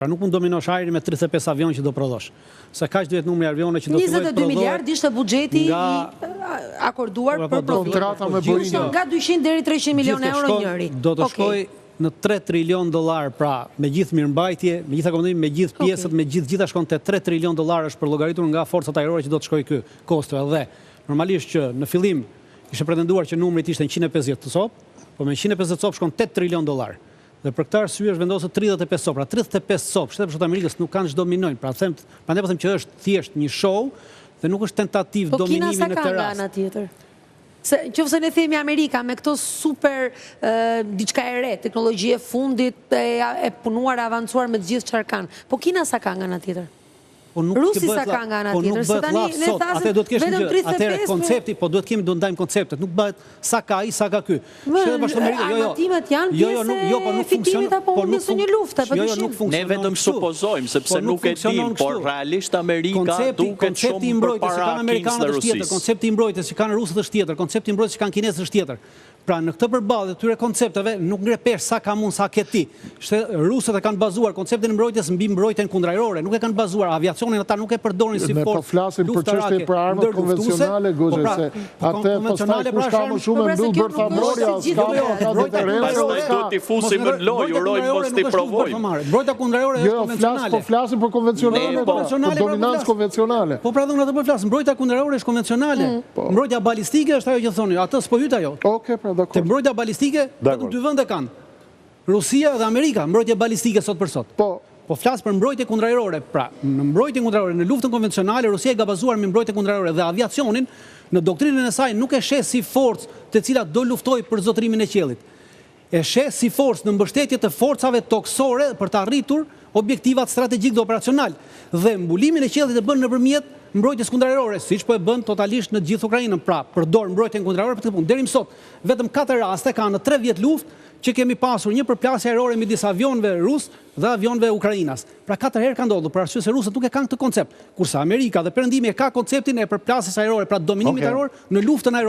Pra nuk mund dominosh ajrin me 35 avion që do prodhosh. Se kaq duhet numri avionëve që do fillojnë të 22 miliard ishte buxheti akorduar për kontrata me Boeing. Nga 200 deri 300 milionë euro njëri. Do të shkoj në 3 trilion dollar, pra me gjithë mirëmbajtje, me gjitha komendimin, me gjithë pjesët, me gjitha shkon te 3 trilion dollar është për llogaritur nga forcat ajrore që do të shkojë ky kosto. Dhe normalisht që në fillim ishte pretenduar që numri ishte 150 copë, po me 150 copë shkon 8 trilion dollar. Dhe për këtë arsye është vendosur 35 copë. Pra 35 copë, Shtetet Bashkuara të Amerikës nuk kanë çdo minojnë. Pra prandaj po them që është thjesht një show dhe nuk është tentativë dominimi në këtë rast. Ana tjetër. Se nëse ne themi Amerika me këto super diçka e re, teknologji e fundit e punuar, avancuar me të gjithë çfarë kanë. Po Kina sa ka nga ana tjetër? Rusi sa ka nga ana tjetër? Se tani ne thasim vetëm 35. Atëherë koncepti, po duhet kemi do ndajmë konceptet, nuk bëhet sa ka ai, sa ka ky. Shtetet Bashkuara të Amerikës, armatimet janë pjesë e fitimit apo nisë një lufte, po dishim. Ne vetëm supozojmë sepse nuk e dim, por realisht Amerika duket shumë përpara amerikanëve të tjetër, koncepti i mbrojtjes që kanë rusët është tjetër, koncepti i mbrojtjes që kanë kinezët është tjetër. Pra në këtë përballje të këtyre koncepteve nuk ngre pesh sa ka mund sa ke ti. Rusët e kanë bazuar konceptin e mbrojtjes mbi mbrojtjen kundërajrore, nuk e kanë bazuar aviacionin, ata nuk e përdorin si forcë. Ne po flasim për çështje për armët konvencionale, Gozhe, se atë pastaj kush ka më shumë mbyll bërthamorja, ka diferencë. Do t'i fusim në lojë, urojmë mos t'i provojmë. Mbrojtja kundërajore është konvencionale. Po flasim për konvencionale, për dominancë konvencionale. Po pra unë atë po flas, mbrojtja kundërajore është konvencionale. Mbrojtja balistike është ajo që thonë, atë s'po hyj ajo. Okej, te mbrojtja balistike, vetëm dy vende kanë. Rusia dhe Amerika, mbrojtje balistike sot për sot. Po flas për mbrojtje kundërajrore. Pra, në mbrojtje kundërajrore, në luftën konvencionale, Rusia ka bazuar me mbrojtje kundërajrore dhe aviacionin në doktrinën e saj nuk e sheh si forcë të cilat do luftojë për zotërimin e qiellit. E sheh si forcë në mbështetje të forcave toksore për të arritur objektivat strategjik dhe operacional. Dhe mbulimin e qiellit e bën nëpërmjet mbrojtjes kundërajrore, siç po e bën totalisht në gjithë Ukrainën. Pra, përdor mbrojtjen kundërajrore për këtë punë. Deri më sot, vetëm 4 raste kanë në 3 vjet luftë që kemi pasur një përplasje ajrore midis avionëve rus dhe avionëve ukrainas. Pra 4 herë ka ndodhur, për arsye se rusët nuk e kanë këtë koncept. Kurse Amerika dhe Perëndimi e ka konceptin e përplasjes ajrore, pra dominimin ajror në luftën ajrore.